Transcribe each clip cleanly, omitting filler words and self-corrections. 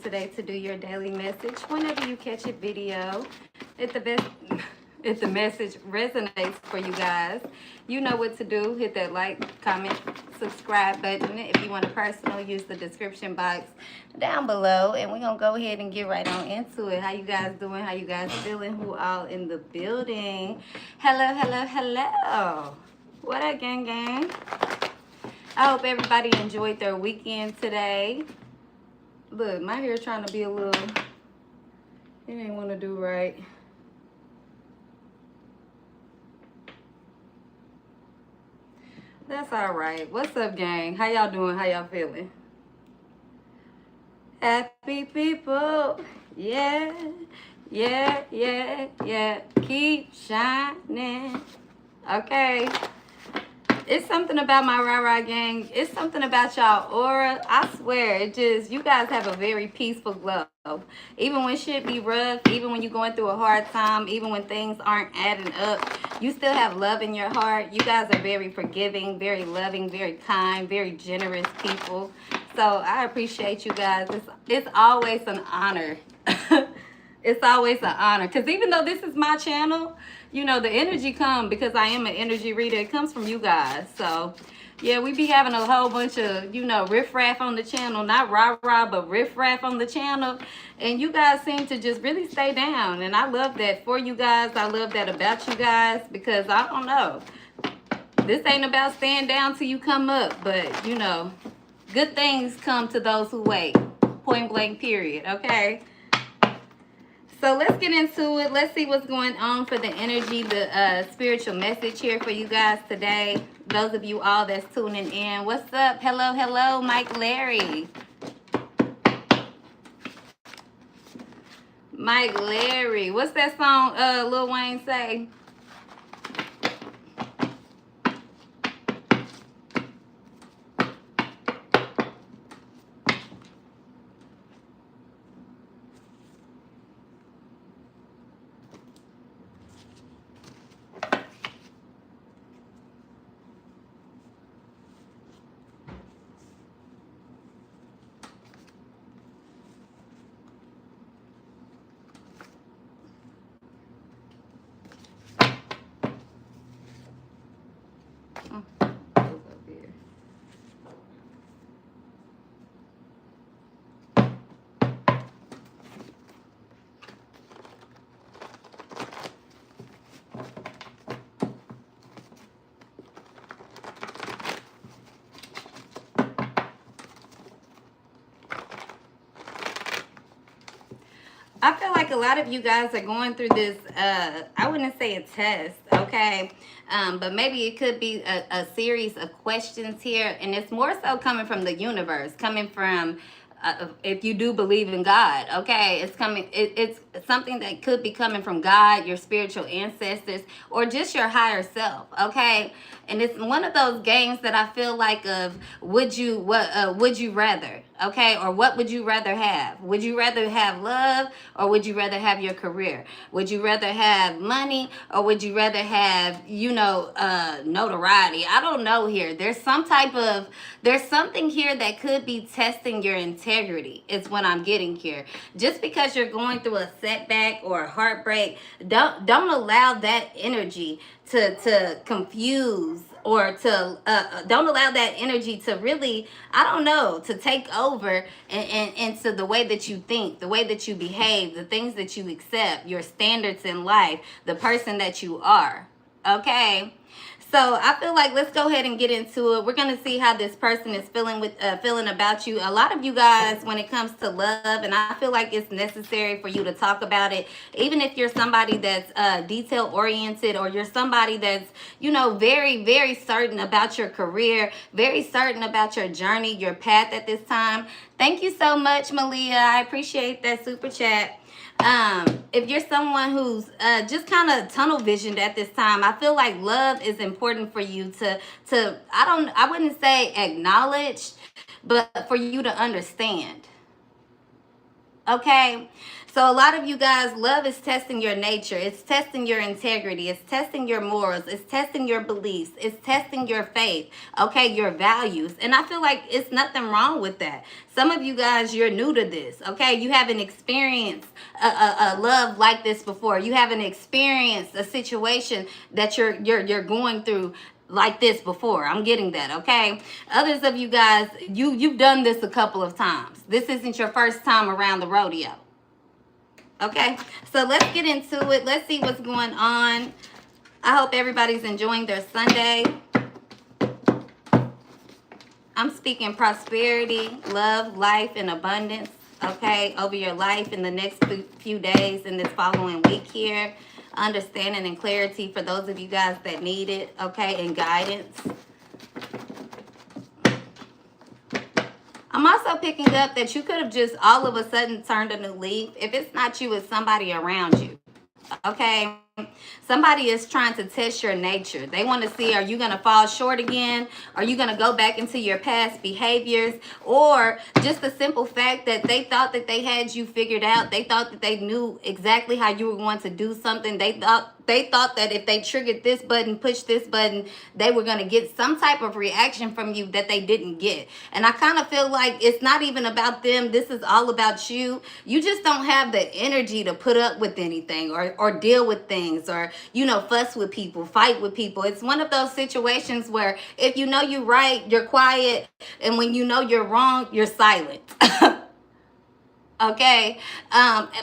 today to do your daily message. Whenever you catch a video, if the message resonates for you guys, you know what to do. Hit that like, comment, subscribe button. If you want a personal, use the description box down below. And we're going to go ahead and get right on into it. How you guys doing? How you guys feeling? Who all in the building? Hello, hello, hello. What up, gang, gang? I hope everybody enjoyed their weekend today. Look, my hair trying to be a little, it ain't want to do right. That's all right. What's up, gang? How y'all doing? How y'all feeling? Happy people. Yeah, yeah, yeah, yeah. Keep shining. Okay. It's something about my rah-rah gang. It's something about y'all aura. I swear, it just, you guys have a very peaceful glow. Even when shit be rough, even when you're going through a hard time, even when things aren't adding up, you still have love in your heart. You guys are very forgiving, very loving, very kind, very generous people. So I appreciate you guys. It's always an honor. It's always an honor. Because even though this is my channel, you know, the energy come because I am an energy reader. It comes from you guys. So, yeah, we be having a whole bunch of, you know, riffraff on the channel. Not rah-rah, but riffraff on the channel. And you guys seem to just really stay down. And I love that for you guys. I love that about you guys. Because, I don't know, this ain't about staying down till you come up. But, you know, good things come to those who wait. Point blank, period. Okay? So let's get into it. Let's see what's going on for the energy, the spiritual message here for you guys today. Those of you all that's tuning in. What's up? Hello, hello, Mike Larry. Mike Larry. What's that song Lil Wayne say? I feel like a lot of you guys are going through this, I wouldn't say a test, okay? But maybe it could be a series of questions here. And it's more so coming from the universe, coming from, if you do believe in God, okay? It's coming, it's something that could be coming from God, your spiritual ancestors, or just your higher self, okay? And it's one of those games that I feel like of, would you rather, okay? Or what would you rather have? Would you rather have love, or would you rather have your career? Would you rather have money, or would you rather have, you know, notoriety? I don't know here. There's something here that could be testing your integrity is what I'm getting here. Just because you're going through a setback or a heartbreak, don't allow that energy to confuse, or to don't allow that energy to really, I don't know, to take over and into the way that you think, the way that you behave, the things that you accept, your standards in life, the person that you are. Okay? So I feel like let's go ahead and get into it. We're going to see how this person is feeling about you. A lot of you guys, when it comes to love, and I feel like it's necessary for you to talk about it, even if you're somebody that's detail oriented, or you're somebody that's, you know, very, very certain about your career, very certain about your journey, your path at this time. Thank you so much, Malia. I appreciate that super chat. If you're someone who's just kind of tunnel visioned at this time, I feel like love is important for you to I wouldn't say acknowledge, but for you to understand. Okay. So a lot of you guys, love is testing your nature. It's testing your integrity. It's testing your morals. It's testing your beliefs. It's testing your faith. Okay, your values. And I feel like it's nothing wrong with that. Some of you guys, you're new to this. Okay, you haven't experienced a love like this before. You haven't experienced a situation that you're going through like this before. I'm getting that, okay? Others of you guys, you've done this a couple of times. This isn't your first time around the rodeo. Okay? So let's get into it. Let's see what's going on. I hope everybody's enjoying their Sunday. I'm speaking prosperity, love, life, and abundance, okay, over your life in the next few days in this following week here. Understanding and clarity for those of you guys that need it, okay, and guidance. I'm also picking up that you could have just all of a sudden turned a new leaf. If it's not you, it's somebody around you. Okay, somebody is trying to test your nature. They want to see, are you going to fall short again? Are you going to go back into your past behaviors? Or just the simple fact that they thought that they had you figured out. They thought that they knew exactly how you were going to do something. They thought that if they triggered this button, pushed this button, they were going to get some type of reaction from you that they didn't get. And I kind of feel like it's not even about them. This is all about you. You just don't have the energy to put up with anything or deal with things or, you know, fuss with people, fight with people. It's one of those situations where if you know you're right, you're quiet. And when you know you're wrong, you're silent. Okay,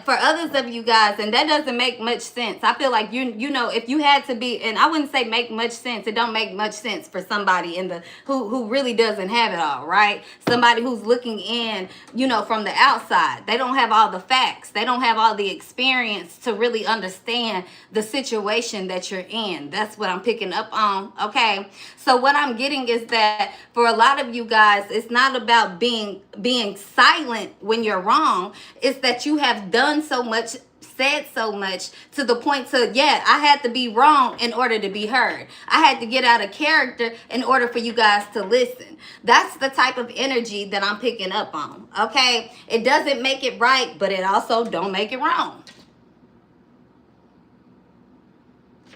for others of you guys, and that doesn't make much sense. I feel like you know, if you had to be, and I wouldn't say make much sense, it don't make much sense for somebody in the who really doesn't have it all, right? Somebody who's looking in, you know, from the outside. They don't have all the facts. They don't have all the experience to really understand the situation that you're in. That's what I'm picking up on. Okay, so what I'm getting is that for a lot of you guys, it's not about being silent when you're wrong. Is that you have done so much, said so much to the point to, yeah, I had to be wrong in order to be heard. I had to get out of character in order for you guys to listen. That's the type of energy that I'm picking up on. Okay, it doesn't make it right, but it also don't make it wrong.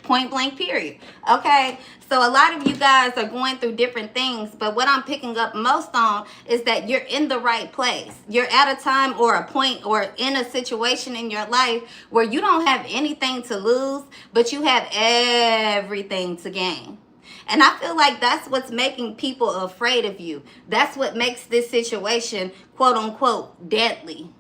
Point blank, period. Okay, so a lot of you guys are going through different things, but what I'm picking up most on is that you're in the right place. You're at a time or a point or in a situation in your life where you don't have anything to lose, but you have everything to gain. And I feel like that's what's making people afraid of you. That's what makes this situation, quote unquote, deadly.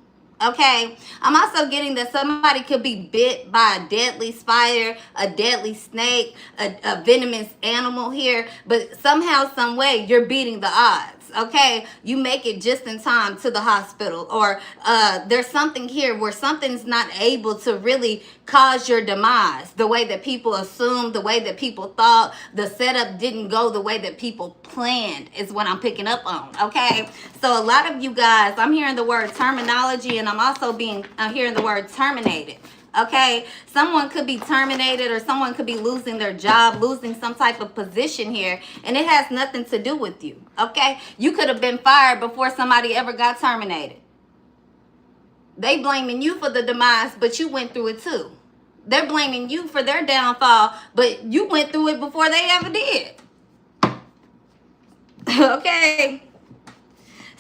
Okay, I'm also getting that somebody could be bit by a deadly spider, a deadly snake, a venomous animal here, but somehow, some way, you're beating the odds. Okay, you make it just in time to the hospital, or there's something here where something's not able to really cause your demise the way that people assumed, the way that people thought. The setup didn't go the way that people planned is what I'm picking up on. Okay, so a lot of you guys, I'm hearing the word terminology, and I'm also hearing the word terminated. Okay, someone could be terminated, or someone could be losing their job, losing some type of position here, and it has nothing to do with you. Okay, you could have been fired before somebody ever got terminated. They blaming you for the demise, but you went through it too. They're blaming you for their downfall, but you went through it before they ever did. Okay,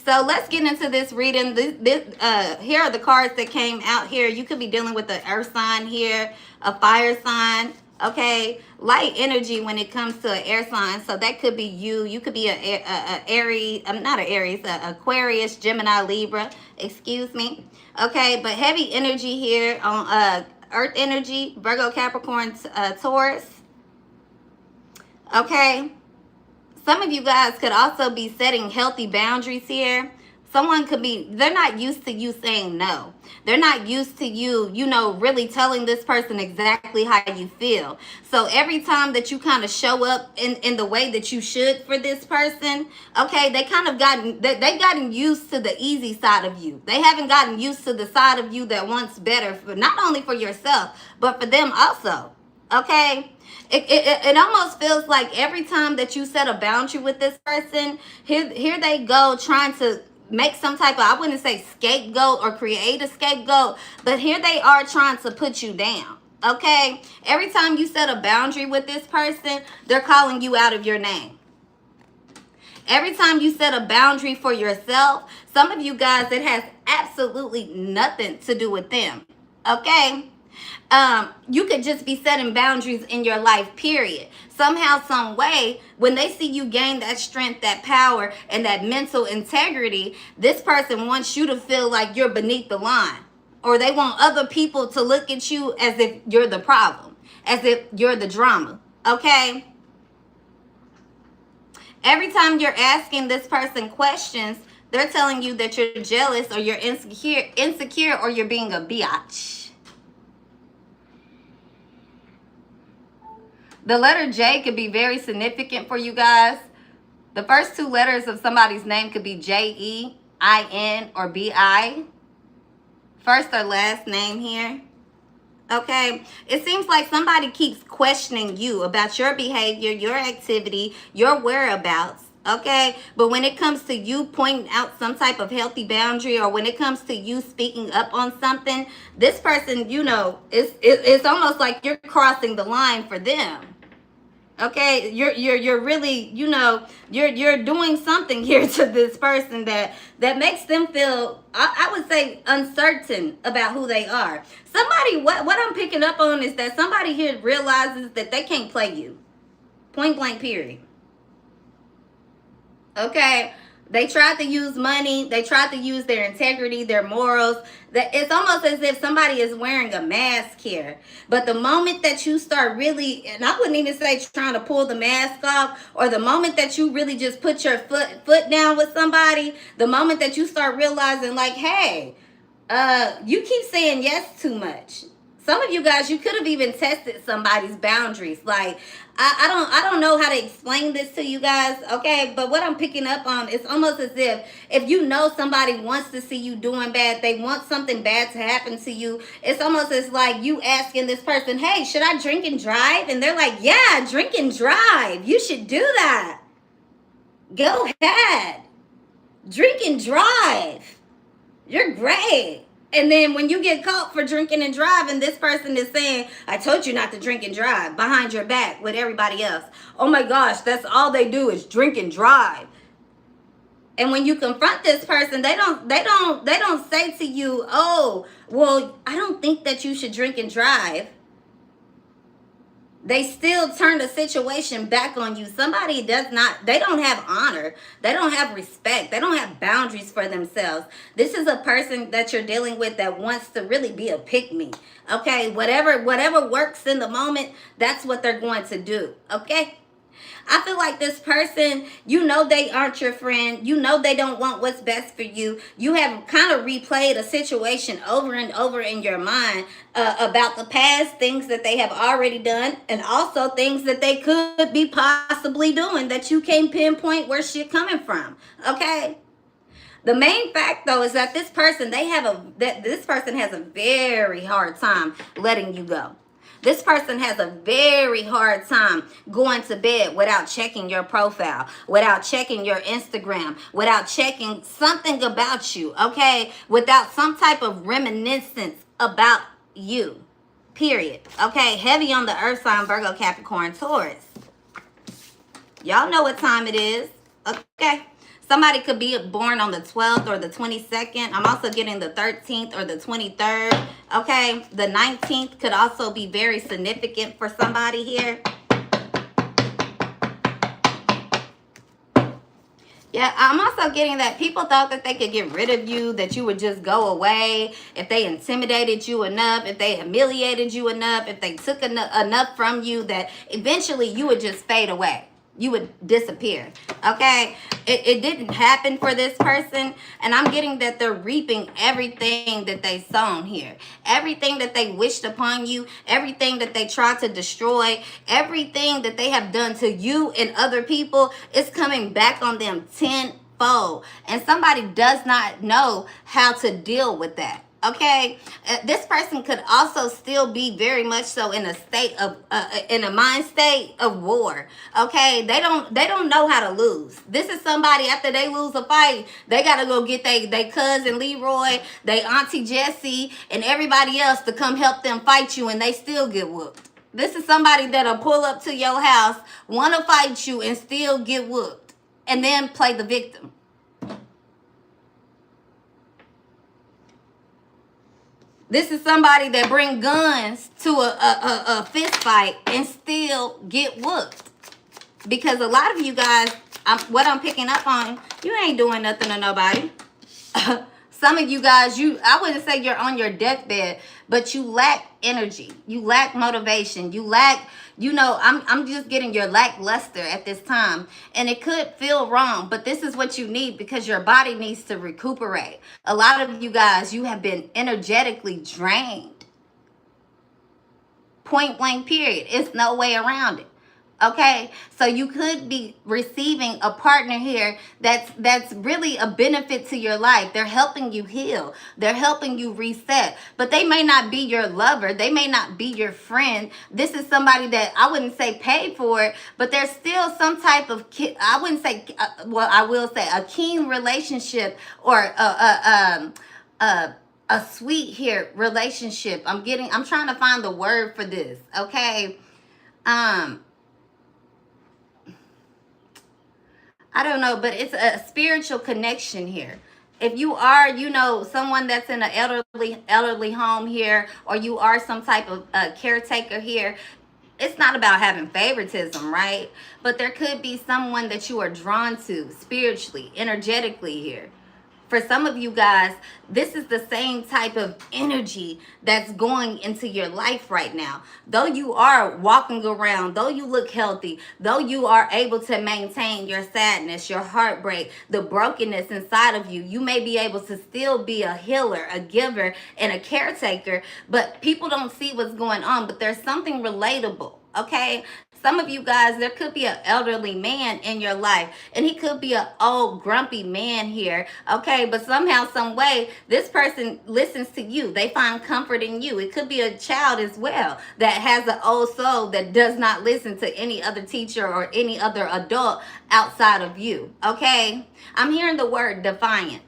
so let's get into this reading. Here are the cards that came out here. You could be dealing with an earth sign here, a fire sign. Okay, light energy when it comes to an air sign. So that could be you. You could be a Aries. I'm not an Aries. Aquarius, Gemini, Libra. Excuse me. Okay, but heavy energy here on earth energy, Virgo, Capricorn, Taurus. Okay. Some of you guys could also be setting healthy boundaries here. Someone could be, they're not used to you saying no. They're not used to you, you know, really telling this person exactly how you feel. So every time that you kind of show up in the way that you should for this person, okay, they kind of they've gotten used to the easy side of you. They haven't gotten used to the side of you that wants better, for not only for yourself, but for them also. Okay, it almost feels like every time that you set a boundary with this person, here they go trying to make some type of, I wouldn't say scapegoat or create a scapegoat, but here they are trying to put you down. Okay? Every time you set a boundary with this person, they're calling you out of your name. Every time you set a boundary for yourself, some of you guys, it has absolutely nothing to do with them. Okay? You could just be setting boundaries in your life, period. Somehow, some way, when they see you gain that strength, that power, and that mental integrity, this person wants you to feel like you're beneath the line. Or they want other people to look at you as if you're the problem, as if you're the drama. Okay? Every time you're asking this person questions, they're telling you that you're jealous or you're insecure or you're being a biatch. The letter J could be very significant for you guys. The first two letters of somebody's name could be J-E-I-N or B-I. First or last name here. Okay, it seems like somebody keeps questioning you about your behavior, your activity, your whereabouts. Okay, but when it comes to you pointing out some type of healthy boundary, or when it comes to you speaking up on something, this person, you know, it's almost like you're crossing the line for them. Okay, you're really, you know, you're doing something here to this person that makes them feel, I would say, uncertain about who they are. Somebody, what I'm picking up on is that somebody here realizes that they can't play you. Point blank, period. Okay, they tried to use money, they tried to use their integrity, their morals. That it's almost as if somebody is wearing a mask here. But the moment that you start really, and I wouldn't even say trying to pull the mask off, or the moment that you really just put your foot down with somebody, the moment that you start realizing like, hey, you keep saying yes too much. Some of you guys, you could have even tested somebody's boundaries. Like, I don't know how to explain this to you guys, okay? But what I'm picking up on is almost as if you know somebody wants to see you doing bad, they want something bad to happen to you. It's almost as like you asking this person, hey, should I drink and drive? And they're like, yeah, drink and drive. You should do that. Go ahead. Drink and drive. You're great. And then when you get caught for drinking and driving, this person is saying, I told you not to drink and drive, behind your back with everybody else. Oh my gosh, that's all they do is drink and drive. And when you confront this person, they don't say to you, oh, well, I don't think that you should drink and drive. They still turn the situation back on you. Somebody they don't have honor. They don't have respect. They don't have boundaries for themselves. This is a person that you're dealing with that wants to really be a pick-me. Okay, whatever works in the moment, that's what they're going to do. Okay? I feel like this person, you know they aren't your friend. You know they don't want what's best for you. You have kind of replayed a situation over and over in your mind about the past, things that they have already done, and also things that they could be possibly doing that you can't pinpoint where shit coming from. Okay? The main fact, though, is that this person has a very hard time letting you go. This person has a very hard time going to bed without checking your profile, without checking your Instagram, without checking something about you, okay? Without some type of reminiscence about you, period. Okay, heavy on the earth sign, Virgo, Capricorn, Taurus. Y'all know what time it is, okay? Somebody could be born on the 12th or the 22nd. I'm also getting the 13th or the 23rd. Okay, the 19th could also be very significant for somebody here. Yeah, I'm also getting that people thought that they could get rid of you, that you would just go away if they intimidated you enough, if they humiliated you enough, if they took enough from you, that eventually you would just fade away. You would disappear. Okay, it didn't happen for this person, and I'm getting that they're reaping everything that they sown here, everything that they wished upon you, everything that they tried to destroy, everything that they have done to you and other people is coming back on them tenfold, and somebody does not know how to deal with that. Okay, this person could also still be very much so in a state of in a mind state of war. Okay, they don't know how to lose. This is somebody, after they lose a fight, they gotta go get they cousin Leroy, they auntie Jessie, and everybody else to come help them fight you, and they still get whooped. This is somebody that'll pull up to your house, want to fight you, and still get whooped, and then play the victim. This is somebody that bring guns to a fist fight and still get whooped. Because a lot of you guys, what I'm picking up on, you ain't doing nothing to nobody. Some of you guys, I wouldn't say you're on your deathbed, but you lack energy. You lack motivation. You lack, I'm just getting your lackluster at this time. And it could feel wrong, but this is what you need because your body needs to recuperate. A lot of you guys, you have been energetically drained. Point blank, period. It's no way around it. Okay, so you could be receiving a partner here that's really a benefit to your life. They're helping you heal. They're helping you reset. But they may not be your lover. They may not be your friend. This is somebody that I wouldn't say paid for it, but there's still some type of, I wouldn't say, well, I will say a keen relationship or a sweet here relationship. I'm trying to find the word for this. Okay. I don't know, but it's a spiritual connection here. If you are, someone that's in an elderly home here, or you are some type of caretaker here, it's not about having favoritism, right? But there could be someone that you are drawn to spiritually, energetically here. For some of you guys, this is the same type of energy that's going into your life right now. Though you are walking around, though you look healthy, though you are able to maintain your sadness, your heartbreak, the brokenness inside of you, you may be able to still be a healer, a giver, and a caretaker, but people don't see what's going on. But there's something relatable, okay? Some of you guys, there could be an elderly man in your life, and he could be an old grumpy man here, okay? But somehow, some way, this person listens to you. They find comfort in you. It could be a child as well that has an old soul that does not listen to any other teacher or any other adult outside of you, okay? I'm hearing the word defiant,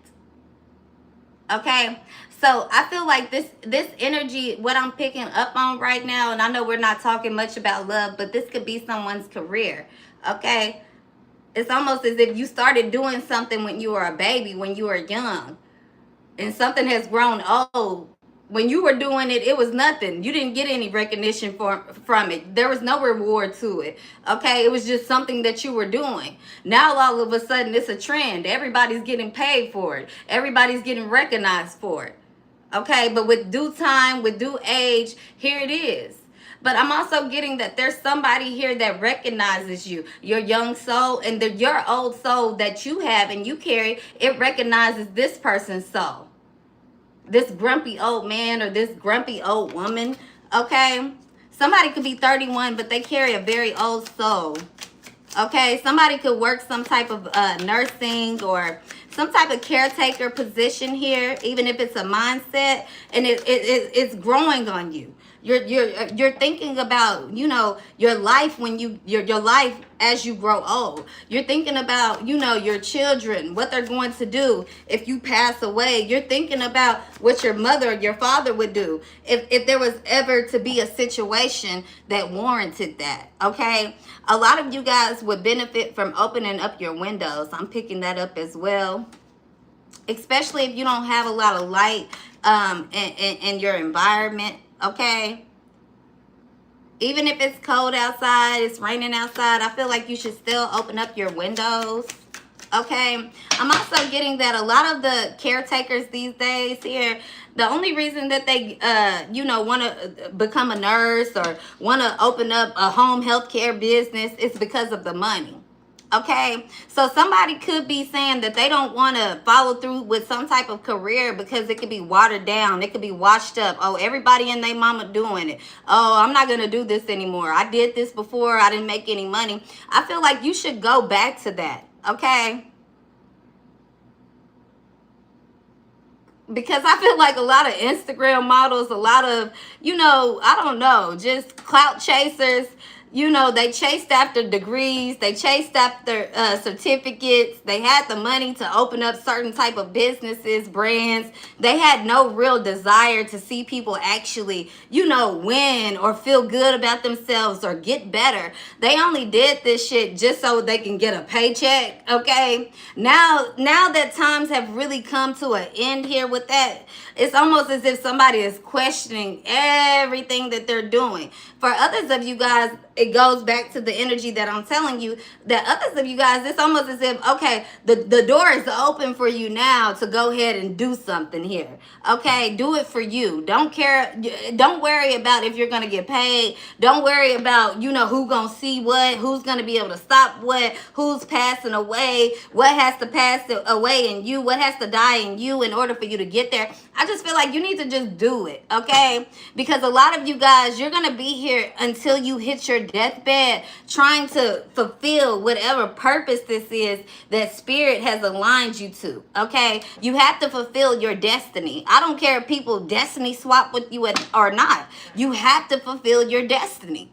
okay? So I feel like this energy, what I'm picking up on right now, and I know we're not talking much about love, but this could be someone's career, okay? It's almost as if you started doing something when you were a baby, when you were young, and something has grown old. When you were doing it, it was nothing. You didn't get any recognition from it. There was no reward to it. Okay, it was just something that you were doing. Now all of a sudden it's a trend. Everybody's getting paid for it. Everybody's getting recognized for it. Okay, but with due time, with due age, here it is. But I'm also getting that there's somebody here that recognizes you, your young soul, and your old soul that you have and you carry, it recognizes this person's soul. This grumpy old man or this grumpy old woman, okay? Somebody could be 31, but they carry a very old soul. Okay, somebody could work some type of nursing or some type of caretaker position here, even if it's a mindset, and it's growing on you. You're thinking about, your life when your life as you grow old. You're thinking about, your children, what they're going to do if you pass away. You're thinking about what your mother or your father would do if there was ever to be a situation that warranted that. Okay, a lot of you guys would benefit from opening up your windows. I'm picking that up as well, especially if you don't have a lot of light in your environment. Okay, even if it's cold outside, it's raining outside, I feel like you should still open up your windows. Okay, I'm also getting that a lot of the caretakers these days here, the only reason that they want to become a nurse or want to open up a home health care business is because of the money. Okay, so somebody could be saying that they don't want to follow through with some type of career because it could be watered down. It could be washed up. Oh, everybody and their mama doing it. Oh, I'm not going to do this anymore. I did this before. I didn't make any money. I feel like you should go back to that. Okay. Because I feel like a lot of Instagram models, a lot of, I don't know, just clout chasers, they chased after degrees, they chased after certificates, they had the money to open up certain type of businesses, brands. They had no real desire to see people actually, win or feel good about themselves or get better. They only did this shit just so they can get a paycheck, okay? Now that times have really come to an end here with that, it's almost as if somebody is questioning everything that they're doing. For others of you guys, it goes back to the energy that I'm telling you, that others of you guys, it's almost as if, okay, the door is open for you now to go ahead and do something here. Okay, do it for you. Don't care. Don't worry about if you're going to get paid. Don't worry about, who going to see what, who's going to be able to stop what, who's passing away, what has to pass away in you, what has to die in you in order for you to get there. I just feel like you need to just do it, okay? Because a lot of you guys, you're going to be here until you hit your deathbed trying to fulfill whatever purpose this is that spirit has aligned you to, okay? You have to fulfill your destiny. I don't care if people destiny swap with you or not. You have to fulfill your destiny.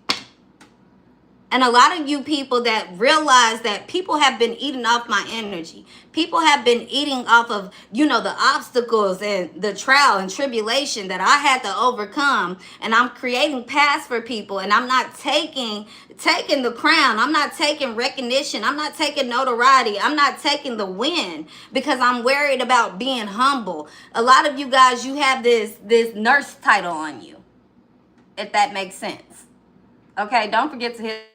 And a lot of you people that realize that people have been eating off my energy. People have been eating off of, the obstacles and the trial and tribulation that I had to overcome. And I'm creating paths for people. And I'm not taking the crown. I'm not taking recognition. I'm not taking notoriety. I'm not taking the win because I'm worried about being humble. A lot of you guys, you have this nurse title on you, if that makes sense. Okay, don't forget to hit